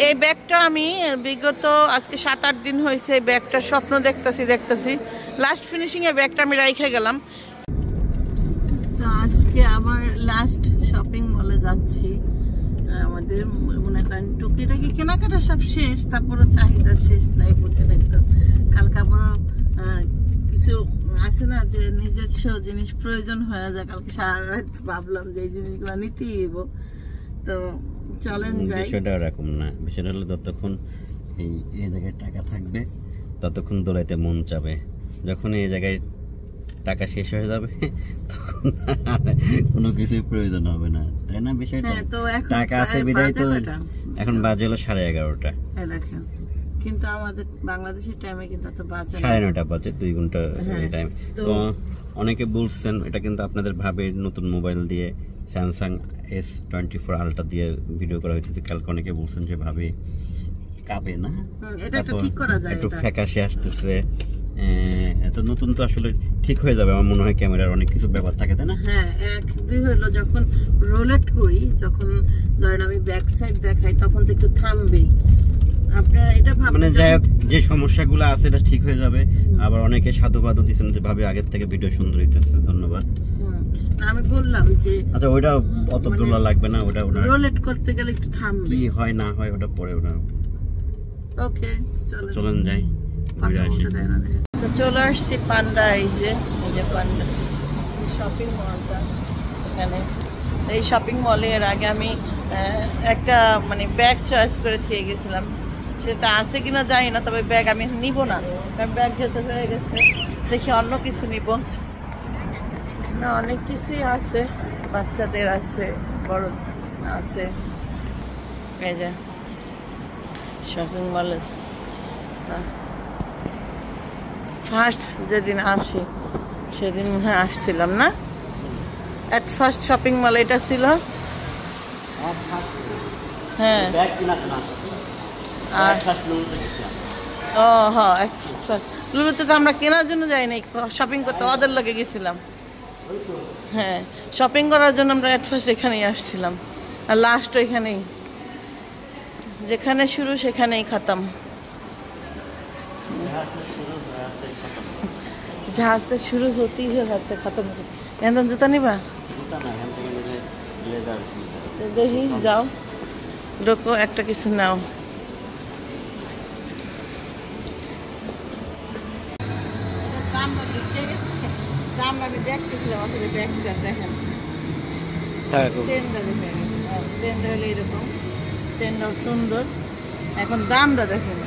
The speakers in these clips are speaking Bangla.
এই ব্যাগটা আমি বিগত আজকে 7-8 দিন হয়েছে এই ব্যাগটার স্বপ্ন দেখতেছি লাস্ট ফিনিশিং এ ব্যাগটা আমি রাইখে গেলাম। তো আজকে আবার লাস্ট শপিং মলে যাচ্ছি। আমাদের মনে করেন টুকিটাকি কেনাকাটা সব শেষ, তারপরও চাহিদা শেষ নাই, বুঝে নাই তো। কালকে আবার কিছু আছে না যে নিজের জিনিস প্রয়োজন হয়ে যায়। কালকে সারা রাত ভাবলাম যে এই জিনিসগুলো নিতেই হইব। তো চলেন যাই। বিষয়টা এরকম না, বিষয়টা হলো যতক্ষণ এই জায়গায় টাকা থাকবে ততক্ষণ দৌড়াইতে মন চাবে। যখন এই জায়গায় টাকা শেষ হয়ে যাবে তখন কোনো কিছুর প্রয়োজন হবে না, তাই না? বিষয়টা টাকা আছে বিদায় তো। এখন বাজে হলো 11:30। দেখেন কিন্তু আমাদের বাংলাদেশের টাইমে কিন্তু এত বাজে 9:30 বাজে, 2 ঘন্টা টাইম। তো অনেকে বলছেন এটা কিন্তু আপনাদের ভাবে নতুন মোবাইল দিয়ে স্যামসাং S24 আলট্রা দিয়ে ভিডিও করা হয়েছে। কালকে অনেকে বলছেন যে ভাবে কাঁপে না, এটা একটু ঠিক করা যায়, একটু ফ্যাকাশে আসতেছে। এত নতুন তো আসলে ঠিক হয়ে যাবে আমার মনে হয়। ক্যামেরার অনেক কিছু ব্যাপার থাকে, তাই না? হ্যাঁ, 1-2 হলো যখন রোলেট করি, যখন ধরেন আমি ব্যাক সাইড দেখাই তখন তো একটু থামবেই। আপনারা এটা ভাববেন মানে যাই হোক, যে সমস্যাগুলো আছে এটা ঠিক হয়ে যাবে। আবার অনেকে সাধুবাদও দিচ্ছেন যে ভাবে আগের থেকে ভিডিও সুন্দর হইতেছে, ধন্যবাদ। আমি বললাম যে আচ্ছা ওইটা অত তোলা লাগবে না, ওটা রোলেট করতে গেলে একটু থামবে, কি হয় না হয় ওটা পরে ওটা। ওকে চলেন যাই, ঘুরে আসি। তো চলে আসছি পান্ডা। এই যে পান্ডা শপিং মলটা এখানে। এই শপিং মলে এর আগে আমি একটা মানে ব্যাগ চয়েস করে দিয়ে গেছিলাম, সেটা আছে কিনা জানি না, তবে ব্যাগ আমি নিব না, কারণ ব্যাগ যেতে হয়ে গেছে। দেখি অন্য কিছু নিব না, অনেক কিছুই আছে, বাচ্চাদের আছে, বড় আছে। এই যে শপিং মলে ফার্স্ট যেদিন আসি সেদিন মনে হয় আসছিলাম না, এট ফার্স্ট শপিং মল এটা ছিল। হ্যাঁ, ও হ্যাঁ, লুলুতে তো আমরা কেনার জন্য যাই নাই, শপিং করতে ওদের লগে গেছিলাম। হ্যাঁ, শপিং করার জন্য আমরা এট ফার্স্ট এখানেই আসছিলাম, আর লাস্ট ওইখানেই, যেখানে শুরু সেখানেই খতম। जहाँ से शुरू होती है वहाँ से खत्म होती है। एंदन जूता नहीं बा देखी जाओ, ढोको एक किसी नाओ। दाम আমি দেখতেছিলাম, আসলে ব্যাগটা দেখেন, চেনটা দেখেন, চেনটা হলো এরকম, চেনটাও সুন্দর। এখন দামটা দেখেন,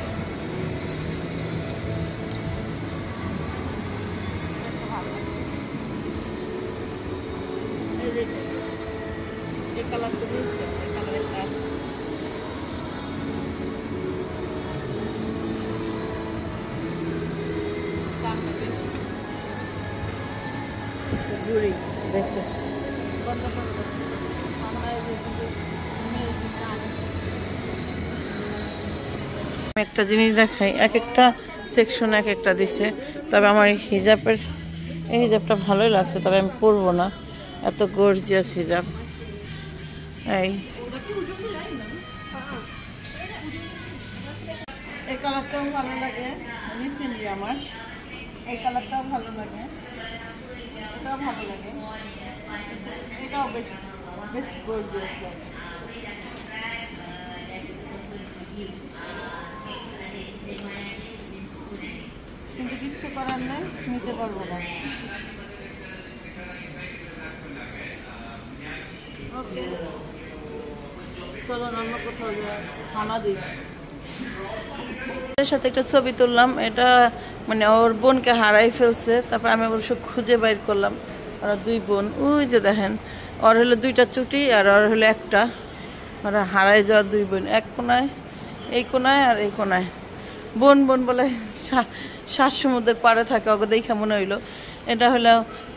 এই কালারটা দিয়েছে, এই কালারের কাজ ঘুরি দেখো। একটা জিনিস দেখাই, এক একটা সেকশন এক একটা দিছে, তবে আমার এই হিজাবটা ভালোই লাগছে, তবে আমি পরবো না, এত গর্জিয়াস হিজাব। এই কালারটাও ভালো লাগে রিসেন্টলি আমার, এই কালারটাও ভালো লাগে, এটাও ভালো লাগে, এটাও বেশ গর্জিয়াস লাগে। কিন্তু কিচ্ছু করার নেই, নিতে পারবো না। ওকে, চলো অন্য কোথাও খানা দিই। এর সাথে একটা ছবি তুললাম, এটা মানে ওর বোনকে হারাই ফেলছে, তারপর আমি অবশ্য খুঁজে বাইর করলাম। ওরা 2 বোন, ওই যে দেখেন, ওর হলো 2টা চুটি আর ওর হলো একটা। ওরা হারাই যাওয়ার 2 বোন, এক কোনায়, এই কোনায় আর এই কোনায়। বোন বলে 7 সমুদ্রের পাড়ে থাকে, ওকে দেখে মনে হইলো। এটা হলো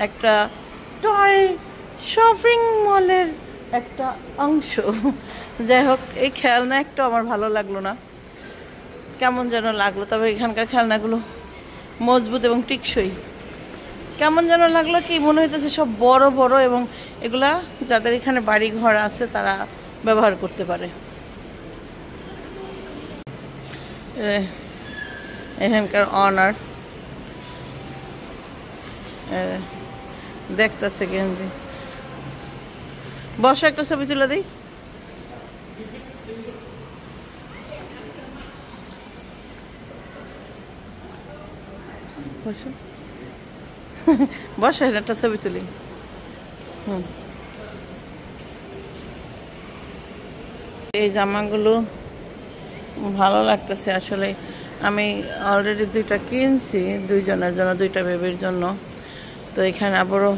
একটা টয় শপিং মলের একটা অংশ। যাই হোক, এই খেলনা একটা আমার ভালো লাগলো না, কেমন যেন লাগলো। তবে এখানকার খেলনাগুলো মজবুত এবং টিকসই, কেমন যেন লাগলো, কি মনে হইতেছে সব বড় বড়, এবং এগুলা যাদের এখানে বাড়ি ঘর আছে তারা ব্যবহার করতে পারে। এখানকার অনার দেখতেছে গেঞ্জি। বসো, একটা ছবি তুলে দিই। বসো বসো, একটা ছবি তুলি। এই জামাগুলো ভালো লাগতেছে আসলে। আমি অলরেডি দুইটা কিনছি, দুইজনের জন্য, দুইটা বেবির জন্য। তো এখানে আবারও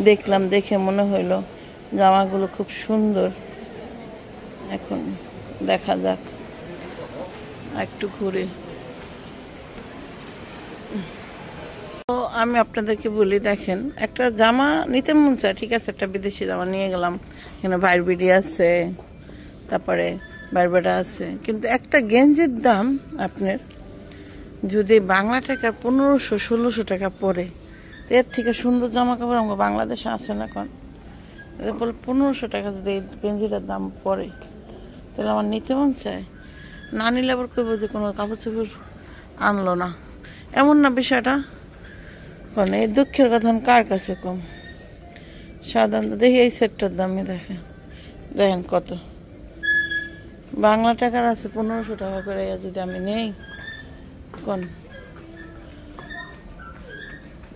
দেখলাম, দেখে মনে হইলো জামাগুলো খুব সুন্দর। এখন দেখা যাক, একটু ঘুরে। তো আমি আপনাদেরকে বলি, দেখেন একটা জামা নিতে মন চায়, ঠিক আছে, একটা বিদেশি জামা নিয়ে গেলাম, এখানে বাইরবিডি আছে, তারপরে বাইরবেডা আছে, কিন্তু একটা গেঞ্জির দাম আপনার যদি বাংলা টাকা 1500-1600 টাকা পড়ে, এর থেকে সুন্দর জামা কাপড় আমাকে বাংলাদেশে আসে না। কারণ বলে 1500 টাকা যদি এই গেঞ্জিটার দাম পড়ে, তাহলে আমার নিতে মন চায়। না নিলে আবার কইব যে কোনো কাপড় চোপড় আনলো না, এমন না বিষয়টা। কারণ এই দুঃখের কথা কার কাছে কম। সাধারণত দেখি এই সেটটার দামই দেখেন কত, বাংলা টাকার আছে 1500 টাকা করে। যদি আমি নেই কোন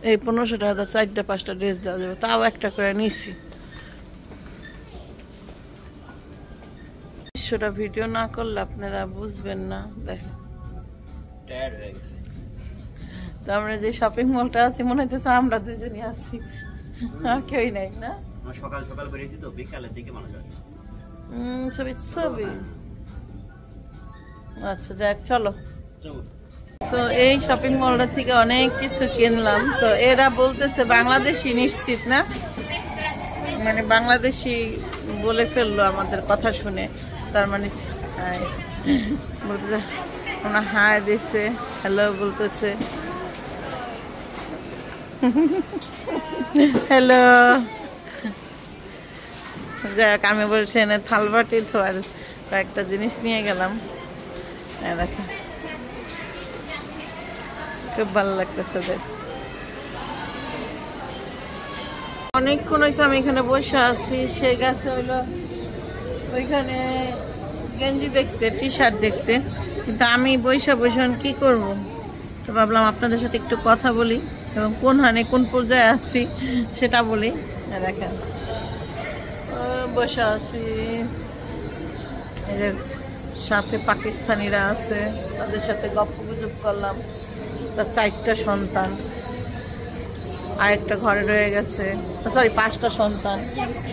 এই 1500 টাকা 4টা-5টা ড্রেস দেওয়া যাবে, তাও একটা করে নিছি। সেটা ভিডিও না করলে আপনারা বুঝবেন না। দেখেন তো আমরা যে শপিং মলটা আছি, মনে হচ্ছে আমরা দুজনই আছি, আর কেউই নাই না। সকাল সকাল বেরিয়েছি তো, বিকালের দিকে মানুষ আসে। ছবি আচ্ছা, যাক চলো। তো এই শপিং মলটা থেকে অনেক কিছু কিনলাম। তো এরা বলতেছে বাংলাদেশি, নিশ্চিত না, মানে বাংলাদেশি বলে ফেললো আমাদের কথা শুনে। তার মানে বলতেছে, ওনা হাই দিছে, হ্যালো বলতেছে, হ্যালো। যাক, আমি বলছি এনে থালবাটি ধোয়ার কয়েকটা জিনিস নিয়ে গেলাম। দেখেন খুব ভালো লাগতেছে ওদের। অনেকক্ষণ হয়েছে আমি এখানে বসে আছি, সে গেছে হইলো ওইখানে গেঞ্জি দেখতে, টি শার্ট দেখতে, কিন্তু আমি বসে কি করব। তো ভাবলাম আপনাদের সাথে একটু কথা বলি এবং কোন হানে কোন পর্যায়ে আছি সেটা বলি। দেখেন বসে আছি, এদের সাথে পাকিস্তানিরা আছে, তাদের সাথে গল্পগুজব করলাম। তার 4টা সন্তান, আরেকটা ঘরে রয়ে গেছে, সরি 5টা সন্তান,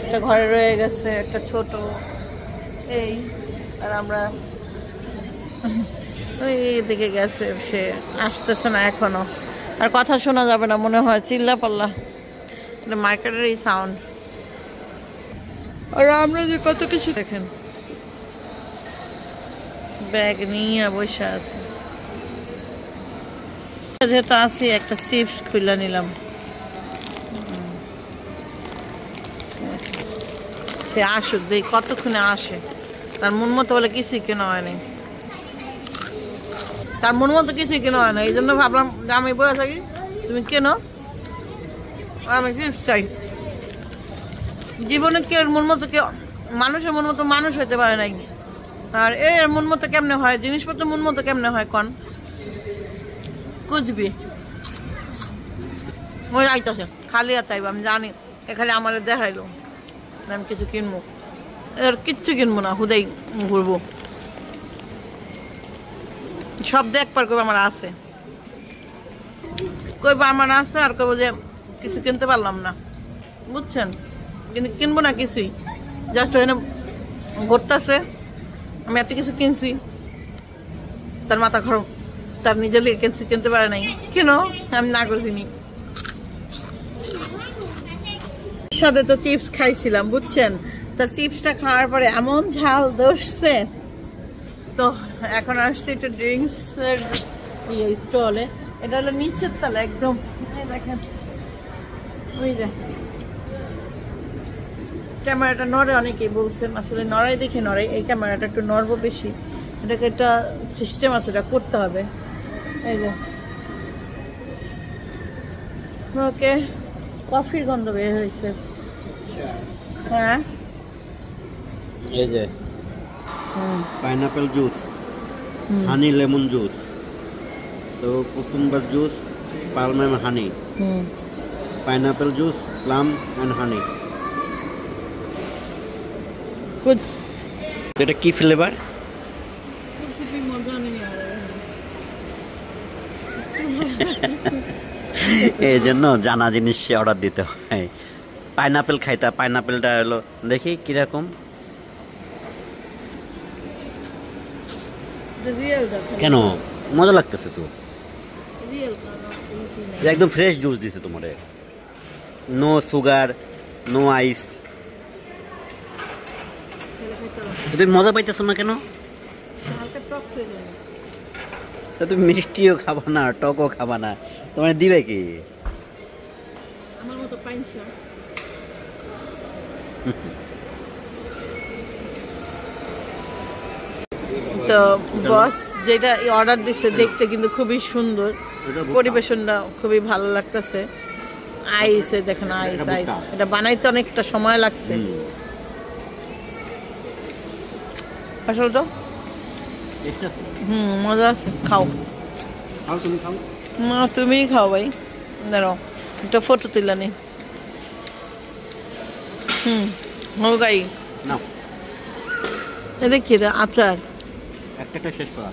একটা ঘরে রয়ে গেছে, একটা ছোট। এই আর আমরা ওই দিকে গেছে, সে আসতেছে না এখনো, আর কথা শোনা যাবে না মনে হয়, চিল্লা পাল্লা, এটা মার্কেটের এই সাউন্ড। আর আমরা যে কত কিছু দেখেন, ব্যাগ নিয়ে বসে আছে। যেহেতু আসি, একটা চিপস খুলে নিলাম। সে আসুক, দেখ কতক্ষণে আসে। তার মন মতো বলে কিছুই কেনা হয়নি, তার মন মতো কিছুই কেনা হয় না। এই জন্য ভাবলাম যে আমি বসে থাকি, তুমি কেনো, আমি চিপস চাই। জীবনে কেউ মন মতো, কেউ মানুষের মন মতো মানুষ হইতে পারে নাই। আর এর মন মতো কেমনে হয়, জিনিসপত্র মন মতো কেমনে হয় কন, কুচবি ওই আইতাছে খালি আর চাইব। আমি জানি এ খালি আমার দেখাইলো, আমি কিছু কিনবো, এর কিচ্ছু কিনবো না, হুদাই ঘুরবো। সব দেখবার কইব আমার আছে, কইব আমার আছে, আর কইব যে কিছু কিনতে পারলাম না, বুঝছেন। কিন্তু কিনবো না কিছুই, জাস্ট ওখানে ঘুরতেছে। আমি এত কিছু কিনছি, তার মাথা খারাপ, তার নিজের লিগে কিছু কিনতে পারে নাই, কেন আমি না করছিনি। সাথে তো চিপস খাইছিলাম, বুঝছেন। তা চিপসটা খাওয়ার পরে এমন ঝাল ধরছে, তো এখন আসছে একটু ড্রিঙ্কস এর স্টলে। এটা হলো নিচের তলা একদম, দেখেন ওই যে ক্যামেরাটা নড়ে, অনেকেই বলছেন আসলে নড়াই দেখে নড়াই, এই ক্যামেরাটা একটু নড়বো বেশি, এটাকে একটা সিস্টেম আছে, এটা করতে হবে। এই যে ওকে, কফির গন্ধ বের হয়েছে। হ্যাঁ, এই যে pineapple juice, honey lemon juice. তো প্রথমবার juice plum and honey, pineapple juice, plum and honey. এটা কি ফ্লেভার? এই জন্য জানা জিনিস অর্ডার দিতে হয়। পাইনাপেল খাইতা, পাইনাপেলটা হলো দেখি কিরকম। কেন মজা লাগতেছে তো, একদম ফ্রেশ জুস দিছে তোমারে, নো সুগার, নো আইস। তুমি মজা পাইতেছো না কেন? তা তুমি মিষ্টিও খাবা না, টকও খাবা না, তোমার দিবে কি? তো বস যেটা অর্ডার দিছে দেখতে কিন্তু খুবই সুন্দর, পরিবেশনটা খুবই ভালো লাগতেছে। আইস দেখেন, আইস আইস, এটা বানাইতে অনেকটা সময় লাগছে আসলে তো। মজা আছে, খাও। না তুমিই খাও ভাই, দাঁড়াও একটা ফটো তুলে নি। গাই দেখি আচার, একটা শেষ করা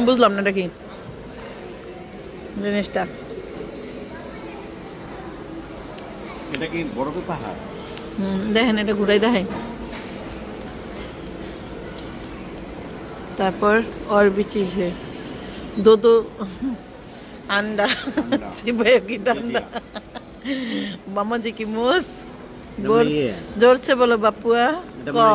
বুঝলাম না এটা কি জিনিসটা। এটা কি বরফের পাহাড়? দেখেন এটা ঘুরাই দেখেন। তারপর और भी चीज है, दो अंडा सिपाही की डंडा, मामा जी की मूस, जोर से बोलो बापुआ को।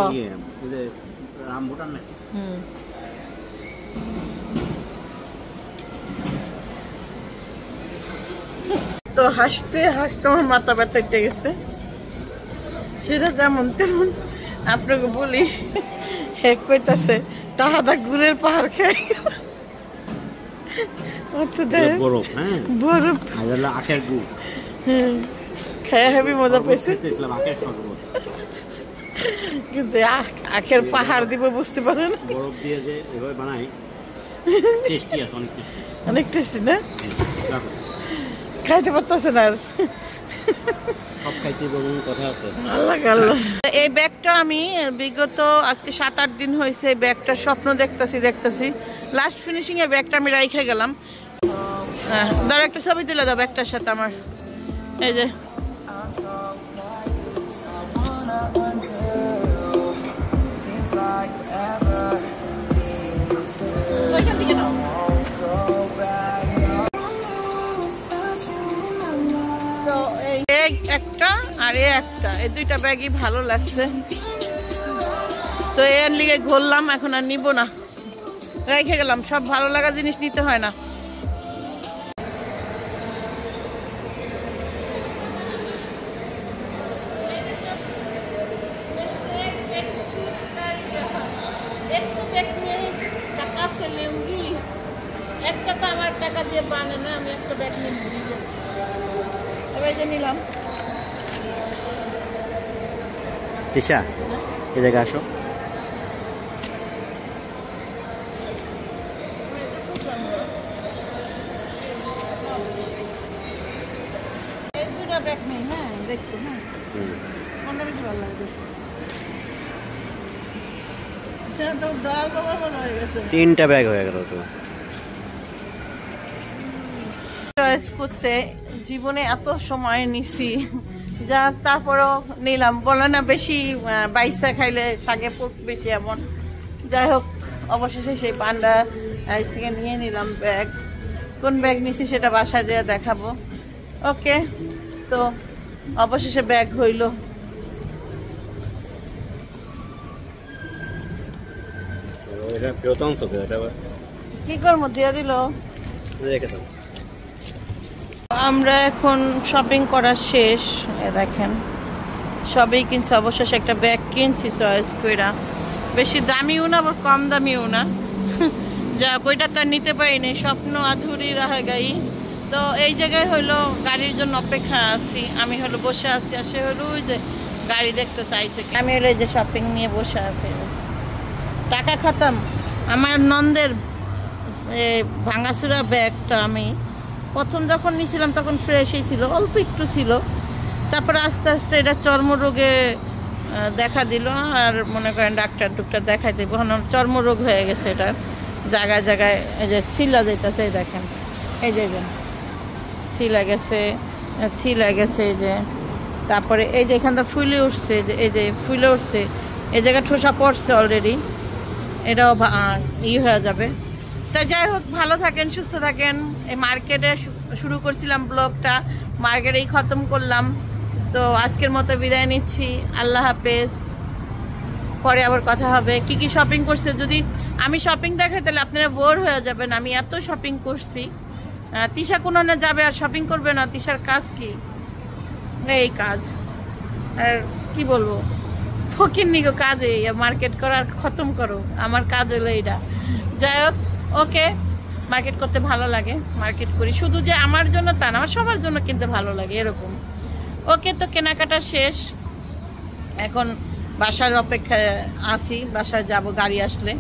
তো হাসতে হাসতে আমার মাথা ব্যথা উঠে গেছে, সেটা যেমন তেমন। আপনাকে বলি, এক কইতাছে টাহাদা গুড়ের পাহাড় খাই, বরফ। হ্যাঁ, বরফ আখের গুড় খায় হেবি মজা পাইছে, কিন্তু আখের পাহাড় দিব বুঝতে পারেন। বরফ দিয়ে যে এভাবে বানাই, টেস্টি আছে, অনেক টেস্টি না? খাইতে পারতেছে না আর, সব খাইতে কথা আছে। এই ব্যাগটা আমি বিগত আজকে 7-8 দিন হয়েছে ব্যাগটার স্বপ্ন দেখতেছি। লাস্ট ফিনিশিং এ ব্যাগটা আমি রাইখে গেলাম। ধরো একটা ছবি তুলে দাও ব্যাগটার সাথে আমার। এই যে ওইখান থেকে নাও। তো এই ব্যাগ একটা আর একটা, এই দুইটা ব্যাগই ভালো লাগছে, তো এর লিগে ঘুরলাম। এখন আর নিব না, রেখে গেলাম। সব ভালো লাগা জিনিস নিতে হয় না। একটা তো আমার টাকা দিয়ে বানে না, আমি একটা ব্যাগ নিয়ে এবার যে নিলাম। তিশা এই জায়গায় আসো। এই দুটা ব্যাগ নেই, হ্যাঁ দেখো, হ্যাঁ কোনটা বেশি ভালো লাগে দেখো। তো ডাল বাবা মনে হয়ে গেছে, 3টা ব্যাগ হয়ে গেল। তো চয়েস করতে জীবনে এত সময় নিছি, যাক তারপরেও নিলাম। বলে না বেশি বাইসা খাইলে শাকে পোক বেশি, এমন। যাই হোক, অবশেষে সেই পান্ডা আইস থেকে নিয়ে নিলাম ব্যাগ। কোন ব্যাগ নিছি সেটা বাসায় যেয়ে দেখাবো। ওকে, তো অবশেষে ব্যাগ হইল। কি করবো, দিয়ে দিল। আমরা এখন শপিং করা শেষ, দেখেন সবই কিনছি। অবশেষে একটা ব্যাগ কিনছি চয়েস কইরা। বেশি দামিও না আবার কম দামিও না। যা ওইটা তার নিতে পারিনি, স্বপ্ন আধুরি রাহে গাই। তো এই জায়গায় হলো গাড়ির জন্য অপেক্ষা আছি, আমি হলো বসে আছি, আর সে হলো ওই যে গাড়ি দেখতে চাইছে। আমি হলো এই যে শপিং নিয়ে বসে আছি, টাকা খতম। আমার নন্দের ভাঙাচুরা ব্যাগটা আমি প্রথম যখন নিয়েছিলাম তখন ফ্রেশই ছিল, অল্প একটু ছিল। তারপরে আস্তে আস্তে এটা চর্মরোগে দেখা দিল, আর মনে করেন ডাক্তার টুকটার দেখাইতে চর্মরোগ হয়ে গেছে। এটা জায়গায় জায়গায় এই যে শিলা যেতেছে, এই দেখেন এই যে শিলা গেছে, শিলা গেছে এই যে। তারপরে এই যে এখানটা ফুলে উঠছে, যে এই যে ফুলে উঠছে, এই জায়গায় ঠোসা পড়ছে অলরেডি, এটাও হয়ে যাবে। তা যাই হোক, ভালো থাকেন, সুস্থ থাকেন। এই মার্কেটে শুরু করছিলাম ব্লগটা, মার্কেটেই খতম করলাম। তো আজকের মতো বিদায় নিচ্ছি, আল্লাহ হাফেজ। পরে আবার কথা হবে। কি কি শপিং করছে যদি আমি শপিং দেখাই তাহলে আপনারা বোর হয়ে যাবেন। আমি এত শপিং করছি। তিশা কোনখানে যাবে আর শপিং করবে না? তিশার কাজ কি? এই কাজ, আর কি বলবো, ফকির নিগো কাজে মার্কেট করার খতম করো। আমার কাজ হলো এইটা। যাই হোক, ওকে, মার্কেট করতে ভালো লাগে, মার্কেট করি। শুধু যে আমার জন্য তা না, আমার সবার জন্য কিনতে ভালো লাগে এরকম। ওকে, তো কেনাকাটা শেষ, এখন বাসার অপেক্ষায় আছি, বাসায় যাব গাড়ি আসলে।